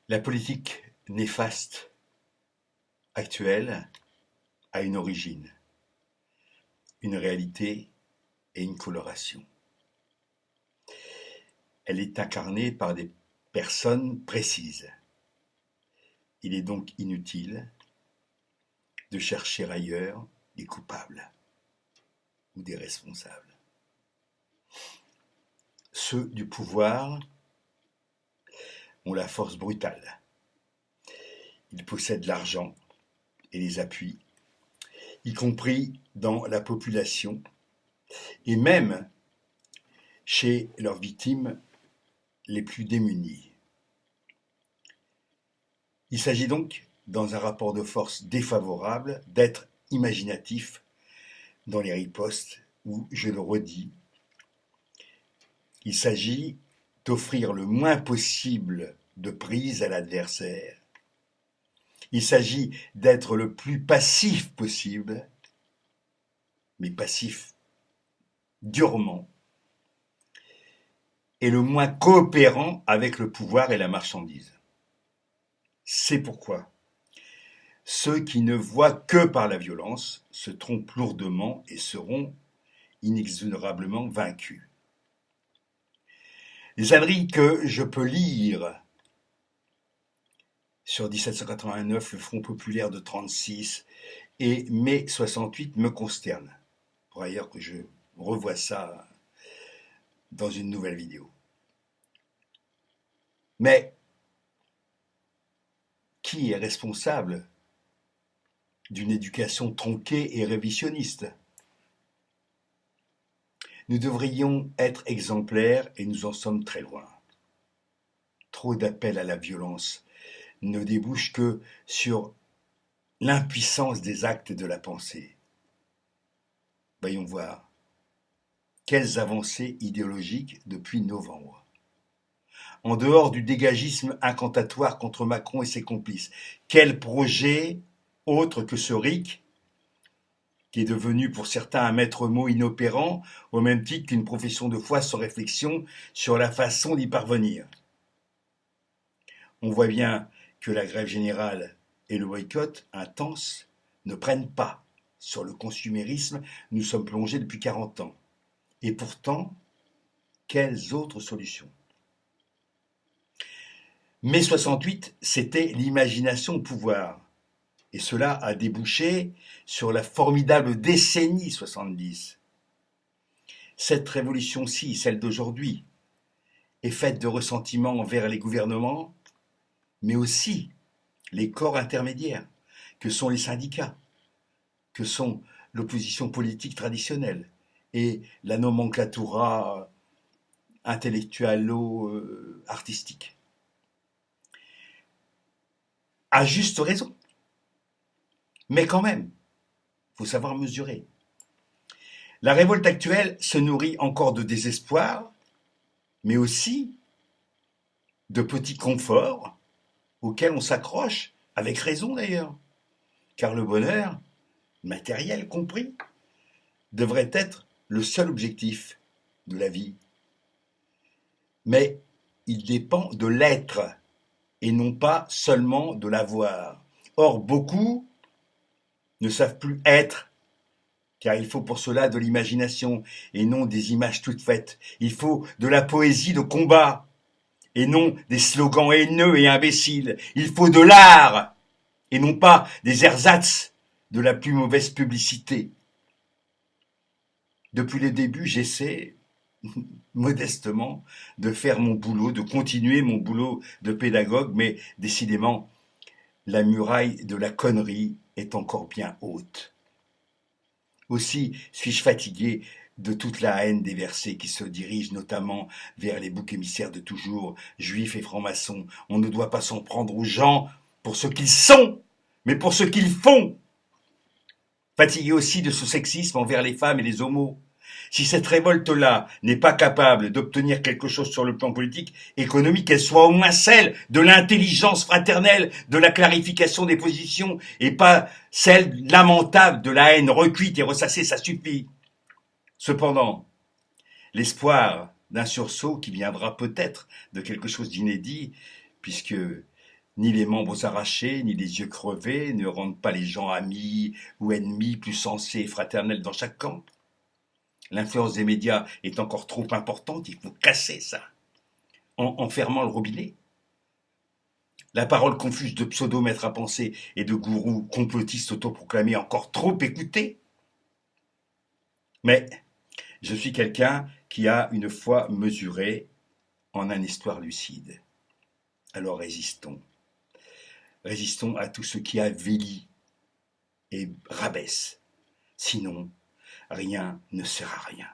La politique néfaste actuelle a une origine, une réalité et une coloration. Elle est incarnée par des personnes précises. Il est donc inutile de chercher ailleurs des coupables ou des responsables. Ceux du pouvoir ont la force brutale. Ils possèdent l'argent et les appuis, y compris dans la population et même chez leurs victimes les plus démunies. Il s'agit donc, dans un rapport de force défavorable, d'être imaginatif dans les ripostes où, je le redis, il s'agit d'offrir le moins possible de prise à l'adversaire. Il s'agit d'être le plus passif possible, mais passif durement, et le moins coopérant avec le pouvoir et la marchandise. C'est pourquoi ceux qui ne voient que par la violence se trompent lourdement et seront inexorablement vaincus. Les âneries que je peux lire sur 1789, le Front populaire de 36 et mai 68 me consternent. Pour ailleurs que je revois ça dans une nouvelle vidéo. Mais qui est responsable d'une éducation tronquée et révisionniste? Nous devrions être exemplaires et nous en sommes très loin. Trop d'appels à la violence ne débouchent que sur l'impuissance des actes de la pensée. Voyons voir. Quelles avancées idéologiques depuis novembre. En dehors du dégagisme incantatoire contre Macron et ses complices, quel projet autre que ce RIC, qui est devenu pour certains un maître mot inopérant, au même titre qu'une profession de foi sans réflexion sur la façon d'y parvenir? On voit bien que la grève générale et le boycott intense ne prennent pas sur le consumérisme nous sommes plongés depuis 40 ans. Et pourtant, quelles autres solutions? Mai 68, c'était l'imagination au pouvoir. Et cela a débouché sur la formidable décennie 70. Cette révolution-ci, celle d'aujourd'hui, est faite de ressentiments envers les gouvernements, mais aussi les corps intermédiaires, que sont les syndicats, que sont l'opposition politique traditionnelle et la nomenclatura intellectualo-artistique. À juste raison. Mais quand même, il faut savoir mesurer. La révolte actuelle se nourrit encore de désespoir, mais aussi de petits conforts auxquels on s'accroche, avec raison d'ailleurs, car le bonheur, matériel compris, devrait être le seul objectif de la vie. Mais il dépend de l'être et non pas seulement de l'avoir. Or, beaucoup ne savent plus être, car il faut pour cela de l'imagination et non des images toutes faites. Il faut de la poésie de combat et non des slogans haineux et imbéciles. Il faut de l'art et non pas des ersatz de la plus mauvaise publicité. Depuis le début, j'essaie modestement de faire mon boulot, de continuer mon boulot de pédagogue, mais décidément, la muraille de la connerie est encore bien haute. Aussi suis-je fatigué de toute la haine déversée qui se dirige notamment vers les boucs émissaires de toujours, juifs et francs-maçons. On ne doit pas s'en prendre aux gens pour ce qu'ils sont, mais pour ce qu'ils font. Fatigué aussi de ce sexisme envers les femmes et les homos. Si cette révolte-là n'est pas capable d'obtenir quelque chose sur le plan politique, économique, qu'elle soit au moins celle de l'intelligence fraternelle, de la clarification des positions, et pas celle lamentable de la haine recuite et ressassée, ça suffit. Cependant, l'espoir d'un sursaut qui viendra peut-être de quelque chose d'inédit, puisque Ni les membres arrachés, ni les yeux crevés ne rendent pas les gens amis ou ennemis plus sensés et fraternels dans chaque camp. L'influence des médias est encore trop importante, il faut casser ça en fermant le robinet. La parole confuse de pseudo-maîtres à penser et de gourous complotistes autoproclamés encore trop écoutés. Mais je suis quelqu'un qui a une foi mesurée en un histoire lucide. Alors résistons. Résistons à tout ce qui avilit et rabaisse. Sinon, rien ne sert à rien.